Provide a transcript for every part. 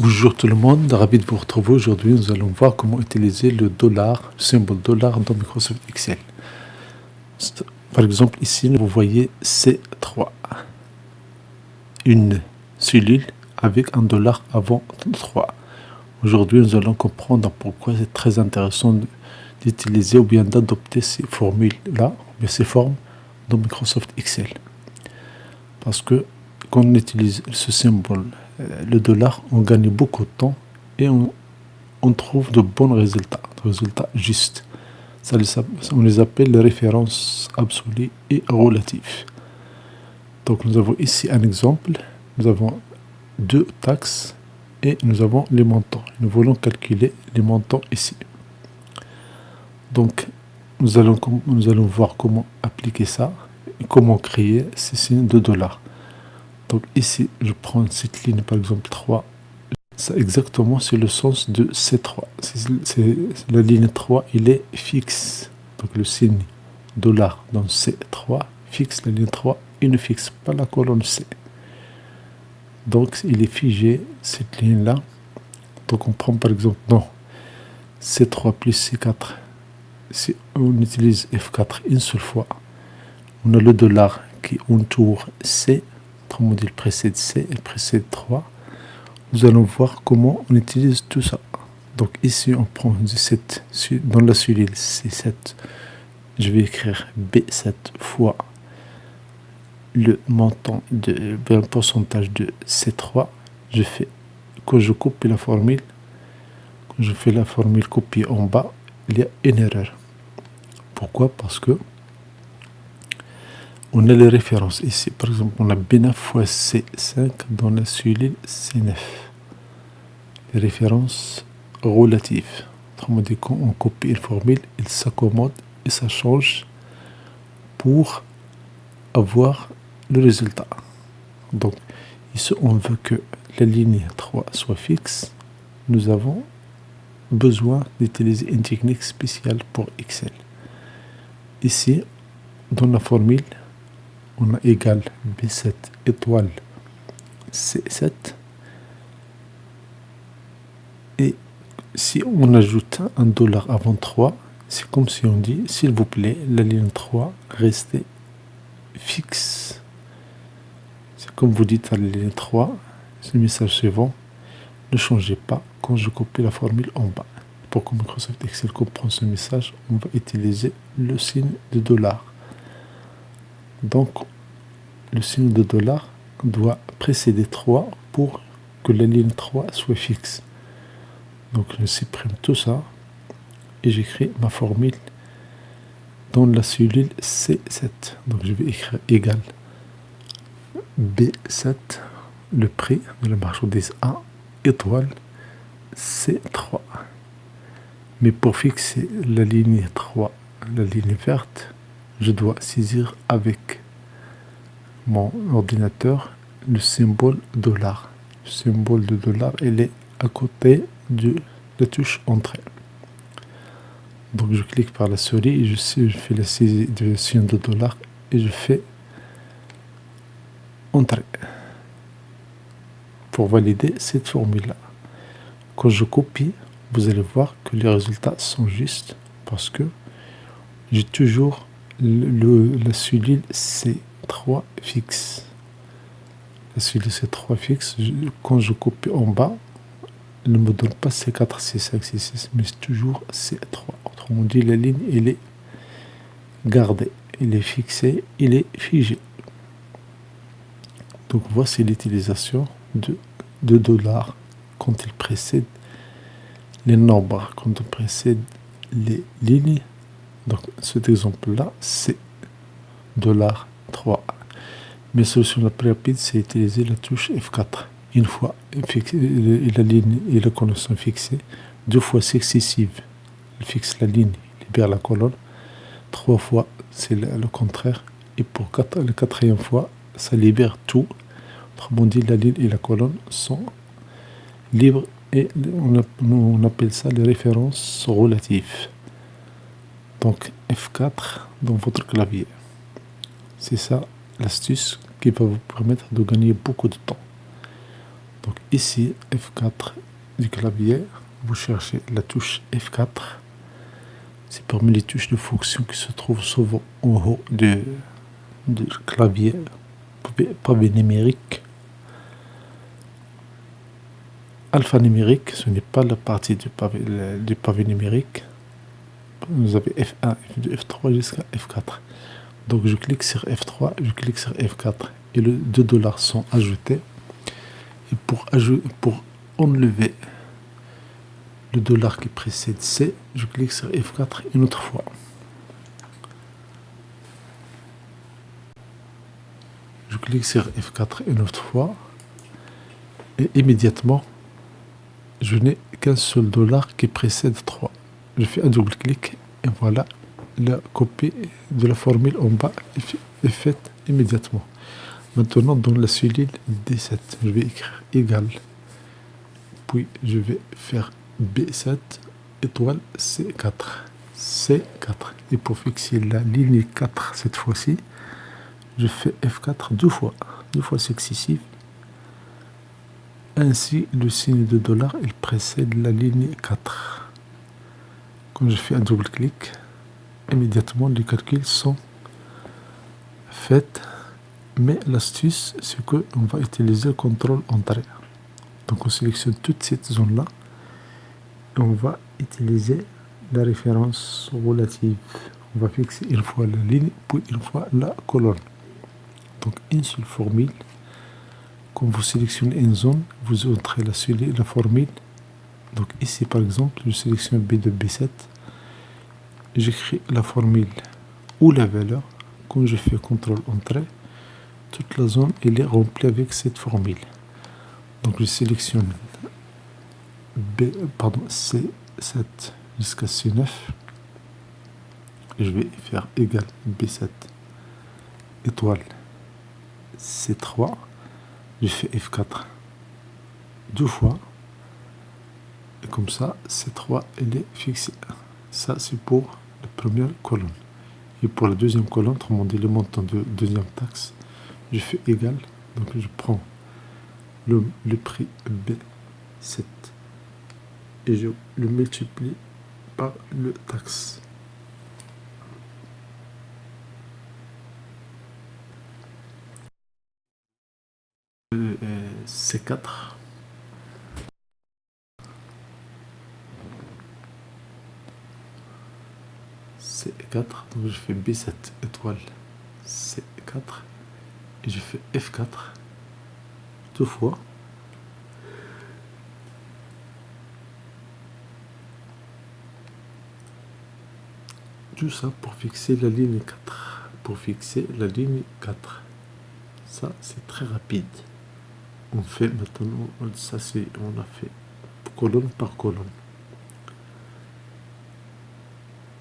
Bonjour tout le monde, ravi de vous retrouver. Aujourd'hui, nous allons voir comment utiliser le dollar, le symbole dollar dans Microsoft Excel. Par exemple, ici, vous voyez C3, une cellule avec un dollar avant 3. Aujourd'hui, nous allons comprendre pourquoi c'est très intéressant d'utiliser ou bien d'adopter ces formules-là, ou ces formes dans Microsoft Excel. Parce que quand on utilise ce symbole, le dollar, on gagne beaucoup de temps et on trouve de bons résultats, des résultats justes. On les appelle les références absolues et relatives. Donc nous avons ici un exemple. Nous avons deux taxes et nous avons les montants. Nous voulons calculer les montants ici. Donc nous allons voir comment appliquer ça et comment créer ces signes de dollars. Donc ici, je prends cette ligne par exemple 3. Ça exactement, c'est le sens de C3. La ligne 3, il est fixe. Donc le signe dollar dans C3 fixe la ligne 3 et ne fixe pas la colonne C. Donc il est figé, cette ligne-là. Donc on prend par exemple dans C3 plus C4. Si on utilise F4 une seule fois, on a le dollar qui entoure C. Autrement dit, il précède C et précède 3. Nous allons voir comment on utilise tout ça. Donc ici, on prend C7, dans la cellule C7, je vais écrire B7 fois le montant un pourcentage de C3. Quand je copie la formule, quand je fais la formule copier en bas, il y a une erreur. Pourquoi? Parce que on a les références ici. Par exemple, on a B9 fois C5 dans la cellule C9. Les références relatives. Autrement dit, quand on copie une formule, il s'accommode et ça change pour avoir le résultat. Donc, ici, on veut que la ligne 3 soit fixe. Nous avons besoin d'utiliser une technique spéciale pour Excel. Ici, dans la formule, on a égal B7 étoile C7. Et si on ajoute un dollar avant 3, c'est comme si on dit, s'il vous plaît, la ligne 3, restez fixe. C'est comme vous dites à la ligne 3, c'est le message suivant, ne changez pas quand je copie la formule en bas. Pour que Microsoft Excel comprenne ce message, on va utiliser le signe de dollar. Donc, le signe de dollar doit précéder 3 pour que la ligne 3 soit fixe. Donc, je supprime tout ça et j'écris ma formule dans la cellule C7. Donc, je vais écrire égal B7, le prix de la marchandise A, étoile C3. Mais pour fixer la ligne 3, la ligne verte, je dois saisir avec mon ordinateur le symbole dollar. Le symbole de dollar, il est à côté de la touche entrée. Donc je clique par la souris et je fais la saisie du signe de dollar et je fais entrée pour valider cette formule-là. Quand je copie, vous allez voir que les résultats sont justes parce que j'ai toujours la cellule C3 fixe. La cellule C3 fixe, quand je copie en bas, elle ne me donne pas C4, C5, C6, mais c'est toujours C3. Autrement dit, la ligne, elle est gardée, elle est fixée, elle est figée. Donc voici l'utilisation de dollars quand il précède les nombres, quand il précède les lignes. Donc cet exemple-là, c'est $3. Mais solution la plus rapide, c'est utiliser la touche F4. Une fois la ligne et la colonne sont fixées, deux fois successives, il fixe la ligne, il libère la colonne. Trois fois, c'est le contraire. Et pour la quatrième fois, ça libère tout. Autrement dit, la ligne et la colonne sont libres et on appelle ça les références relatives. Donc F4 dans votre clavier. C'est ça l'astuce qui va vous permettre de gagner beaucoup de temps. Donc ici, F4 du clavier, vous cherchez la touche F4. C'est parmi les touches de fonction qui se trouvent souvent en haut du clavier, pavé numérique. Alphanumérique, ce n'est pas la partie du pavé numérique. Vous avez F1, F2, F3 jusqu'à F4. Donc je clique sur F3, je clique sur F4 et les 2 dollars sont ajoutés. Et pour enlever le dollar qui précède C, je clique sur F4 une autre fois. Je clique sur F4 une autre fois et immédiatement, je n'ai qu'un seul dollar qui précède 3. Je fais un double clic et voilà, la copie de la formule en bas est faite immédiatement. Maintenant, dans la cellule D7, je vais écrire égal, puis je vais faire B7 étoile C4. C4. Et pour fixer la ligne 4 cette fois-ci, je fais F4 deux fois successives. Ainsi, le signe de dollar, il précède la ligne 4. Quand je fais un double clic, immédiatement les calculs sont faits. Mais l'astuce, c'est qu'on va utiliser le contrôle entrée. Donc on sélectionne toute cette zone-là et on va utiliser la référence relative. On va fixer une fois la ligne, puis une fois la colonne. Donc une seule formule. Quand vous sélectionnez une zone, vous entrez la formule. Donc ici par exemple, je sélectionne B2, B7. J'écris la formule ou la valeur. Quand je fais contrôle entrée, toute la zone elle est remplie avec cette formule. Donc je sélectionne C7 jusqu'à C9. Et je vais faire égal B7 étoile C3. Je fais F4 deux fois. Et comme ça, C3 elle est fixée. Ça c'est pour la première colonne. Et pour la deuxième colonne, autrement dit le montant de deuxième taxe, je fais égal. Donc je prends le prix B7 et je le multiplie par le taxe. C4. C4, donc je fais B7 étoile C4 et je fais F4 deux fois. Tout ça pour fixer la ligne 4. Pour fixer la ligne 4. Ça, c'est très rapide. On fait maintenant, ça c'est, on a fait colonne par colonne.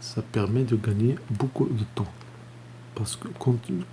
Ça permet de gagner beaucoup de temps. Parce que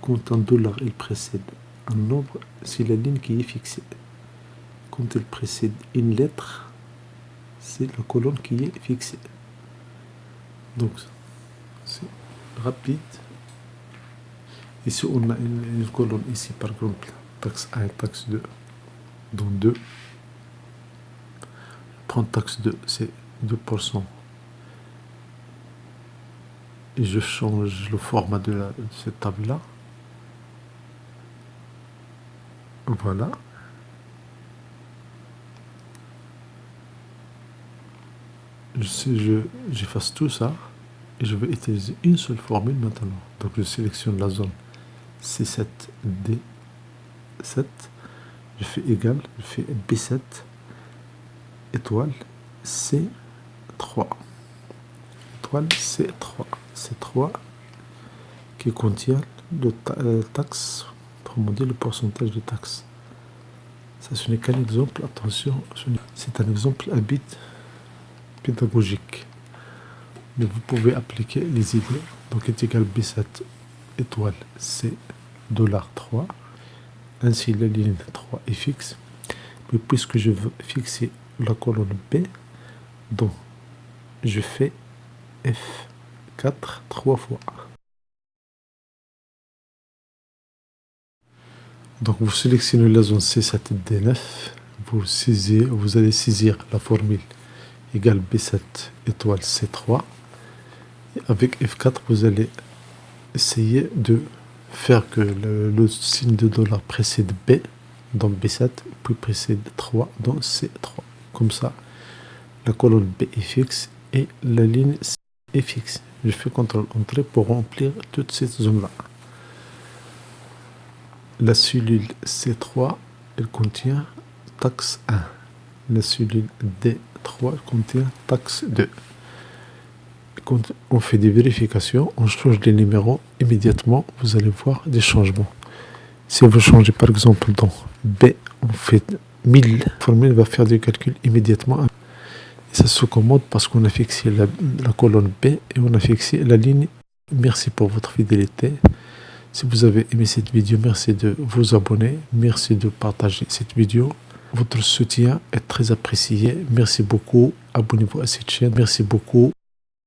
quand un dollar il précède un nombre, c'est la ligne qui est fixée. Quand il précède une lettre, c'est la colonne qui est fixée. Donc, c'est rapide. Ici, on a une colonne ici, par exemple, taxe 1 et taxe 2. Dans 2, je prends taxe 2, c'est 2%. Et je change le format de cette table-là. Voilà. J'efface tout ça et je vais utiliser une seule formule maintenant. Donc je sélectionne la zone C7, D7. Je fais égal, je fais B7 étoile C3. Étoile C3. C3 qui contient le taxe, autrement dit le pourcentage de taxe. Ça, ce n'est qu'un exemple, attention, c'est un exemple à bit pédagogique. Mais vous pouvez appliquer les idées. Donc est égal B7 étoile C $3. Ainsi la ligne 3 est fixe. Mais puisque je veux fixer la colonne B, donc je fais F4 trois fois. Donc vous sélectionnez la zone C7D9, vous allez saisir la formule égale B7 étoile C3. Et avec F4, vous allez essayer de faire que le signe de dollar précède B dans B7, puis précède 3 dans C3. Comme ça, la colonne B est fixe et la ligne C est fixe. Je fais CTRL-Entrée pour remplir toute cette zone-là. La cellule C3, elle contient taxe 1. La cellule D3 contient taxe 2. Quand on fait des vérifications, on change les numéros, immédiatement, vous allez voir des changements. Si vous changez par exemple dans B, on fait 1000, la formule va faire des calculs immédiatement. Et ça se commande parce qu'on a fixé la colonne B et on a fixé la ligne. Merci pour votre fidélité. Si vous avez aimé cette vidéo, merci de vous abonner, merci de partager cette vidéo. Votre soutien est très apprécié. Merci beaucoup. Abonnez-vous à cette chaîne. Merci beaucoup.